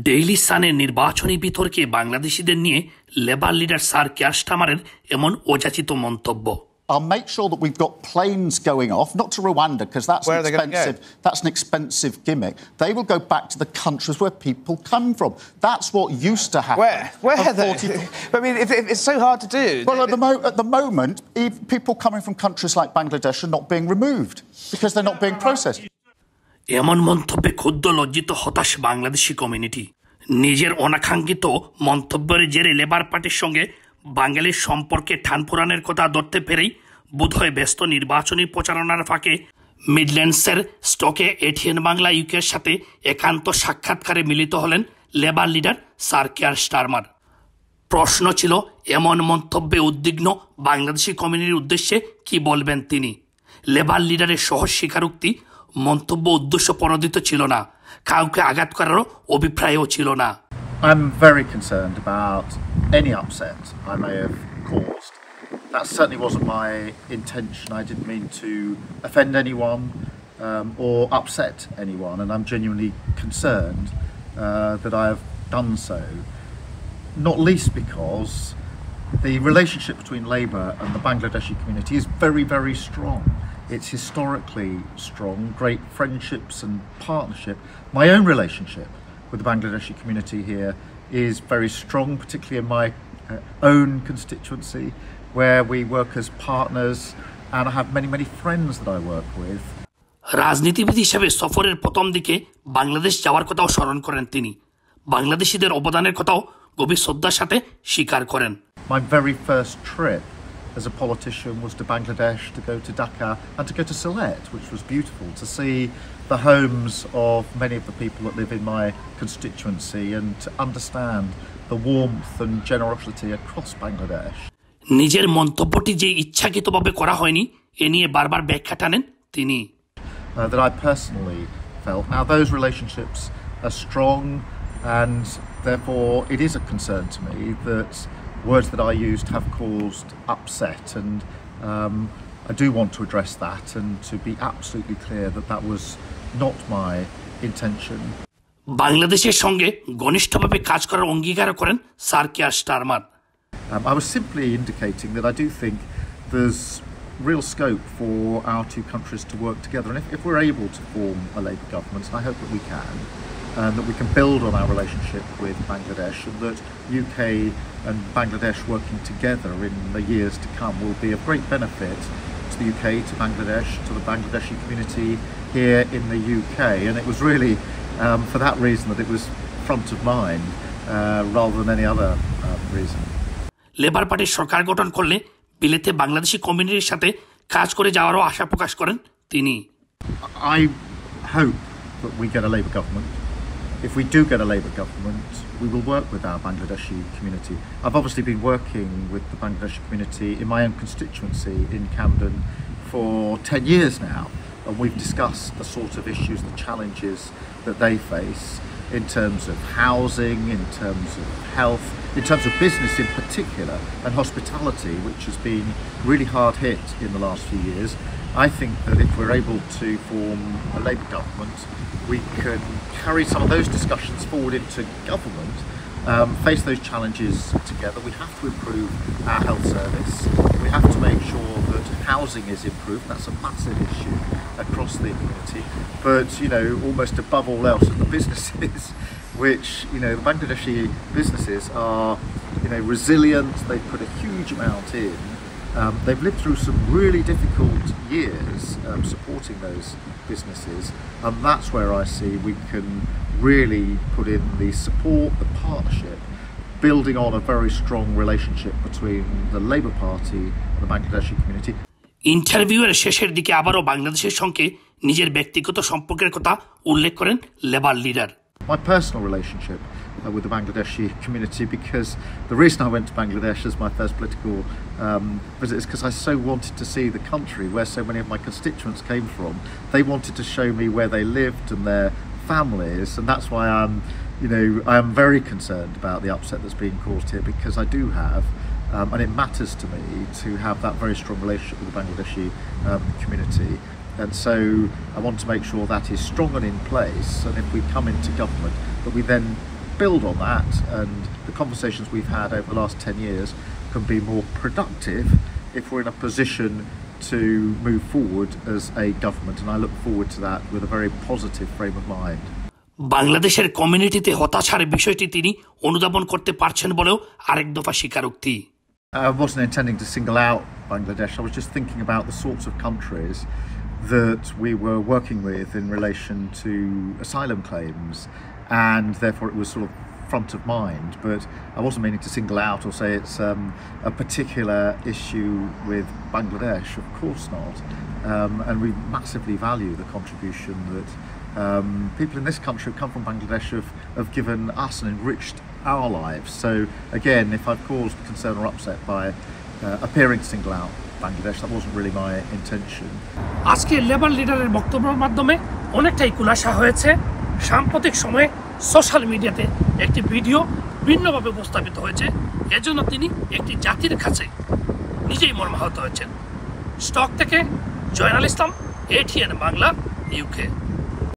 Daily সানের নির্বাচনী বিতর্কে বাংলাদেশিদের নিয়ে লেবার লিডার স্যার কিয়ার স্টারমারের এমন অযাচিত মন্তব্য। I'll make sure that we've got planes going off, not to Rwanda, because that's an expensive gimmick. They will go back to the countries where people come from. That's what used to happen. Where I mean, it's so hard to do. Well, at the moment, people coming from countries like Bangladesh are not being removed because they're not being processed. এমন মন্তব্যে ক্ষুব্ধ লজ্জিত হতাশ Bangladeshi community. নিজের অনাকাঙ্ক্ষিত মন্তব্যের জেরে labour পার্টির সঙ্গে বাঙালির সম্পর্কে ঠান ফুরানের কথা ধরতে পেরেই বোধহয় ব্যস্ত নির্বাচনী প্রচারণার ফাঁকে মিডল্যান্ডসের স্টকে এটিএন বাংলা ইউকের সাথে একান্ত সাক্ষাৎকারে মিলিত হলেন labour leader sir Keir Starmer. প্রশ্ন ছিল, এমন মন্তব্যে উদ্বিগ্ন বাংলাদেশি কমিউনিটির উদ্দেশ্যে কি বলবেন তিনি। লেবার লিডারের সহজ স্বীকারোক্তি, মন্তব্য উদ্দেশ্য প্রণোদিত ছিল না, কাউকে আঘাত করারও অভিপ্রায়ও ছিল না। I'm very concerned about any upset I may have caused. That certainly wasn't my intention. I didn't mean to offend anyone or upset anyone, and I'm genuinely concerned that I have done so, not least because the relationship between Labour and the Bangladeshi community is very, very strong. It's historically strong, great friendships and partnership. My own relationship with the Bangladeshi community here is very strong, particularly in my own constituency, where we work as partners, and I have many, many friends that I work with. রাজনীতিবিদ হিসেবে সফরের প্রথম দিকে বাংলাদেশ যাওয়ার কথাও স্মরণ করেন তিনি। বাংলাদেশিদের অবদানের কথাও গভীর শ্রদ্ধার সাথে স্বীকার করেন। My very first trip as a politician was to Bangladesh, to go to Dhaka and to go to Sylhet, which was beautiful, to see the homes of many of the people that live in my constituency and to understand the warmth and generosity across Bangladesh. নিজের মন্তব্যটি যে ইচ্ছাকৃতভাবে করা হয়নি এ নিয়ে বারবার ব্যাখ্যা টানেন তিনি। That I personally felt. Now those relationships are strong, and therefore it is a concern to me that words that I used have caused upset, and I do want to address that and to be absolutely clear that that was not my intention. বাংলাদেশের সঙ্গে ঘনিষ্ঠভাবে কাজ করার অঙ্গীকার করেন sir Keir Starmer. I was simply indicating that I do think there's real scope for our two countries to work together, and if we're able to form a Labour government, and I hope that we can, and that we can build on our relationship with Bangladesh, and that UK and Bangladesh working together in the years to come will be of great benefit to the UK, to Bangladesh, to the Bangladeshi community here in the UK. And it was really for that reason that it was front of mind rather than any other reason. Labour পার্টির সরকার গঠন করলে বিলেতে বাংলাদেশি কমিউনিটির সাথে কাজ করে যাওয়ারও আশা প্রকাশ করেন তিনি। I hope that we get a Labour government. If we do get a Labour government, we will work with our Bangladeshi community. I've obviously been working with the Bangladeshi community in my own constituency in Camden for 10 years now, and we've discussed the sort of issues, the challenges that they face in terms of housing, in terms of health, in terms of business in particular, and hospitality, which has been really hard hit in the last few years. I think that if we're able to form a Labour government, we can carry some of those discussions forward into government, face those challenges together. We have to improve our health service. We have to make sure that housing is improved. That's a massive issue across the community. But, you know, almost above all else, the businesses, which, you know, the Bangladeshi businesses are, you know, resilient. They put a huge amount in. They've lived through some really difficult years supporting those businesses, and that's where I see we can really put in the support, the partnership, building on a very strong relationship between the Labour Party and the Bangladeshi community. ইন্টারভিউয়ের শেষের দিকে আবারও বাংলাদেশের সঙ্গে নিজের ব্যক্তিগত সম্পর্কের কথা উল্লেখ করেন labour leader. My personal relationship with the Bangladeshi community, because the reason I went to Bangladesh as my first political visit is because I so wanted to see the country where so many of my constituents came from. They wanted to show me where they lived and their families, and that's why I am very concerned about the upset that's being caused here, because I do have and it matters to me to have that very strong relationship with the Bangladeshi community. And so I want to make sure that is strong and in place, and if we come into government, that we then build on that, and the conversations we've had over the last 10 years can be more productive if we're in a position to move forward as a government, and I look forward to that with a very positive frame of mind. বাংলাদেশের কমিউনিটিতে হতাশার বিষয়টি তিনি অনুধাবন করতে পারছেন বলেও আরেক দফা স্বীকারোক্তি। I wasn't intending to single out Bangladesh. I was just thinking about the sorts of countries that we were working with in relation to asylum claims, and therefore it was sort of front of mind, but I wasn't meaning to single out or say it's a particular issue with Bangladesh. Of course not. And we massively value the contribution that people in this country who've come from Bangladesh have given us and enriched our lives. So again, if I've caused concern or upset by appearing to single out Bangladesh, that wasn't really my intention. আজকে labour লিডারের বক্তব্যের মাধ্যমে অনেকটাই খুলাসা হয়েছে। সাম্প্রতিক সময়ে social মিডিয়াতে একটি video ভিন্নভাবে উপস্থাপিত হয়েছে, এজন্য তিনি একটি জাতির কাছে নিজেই মর্মাহত হয়েছেন। স্টক থেকে জয়নাল ইসলাম, ATN বাংলা, UK।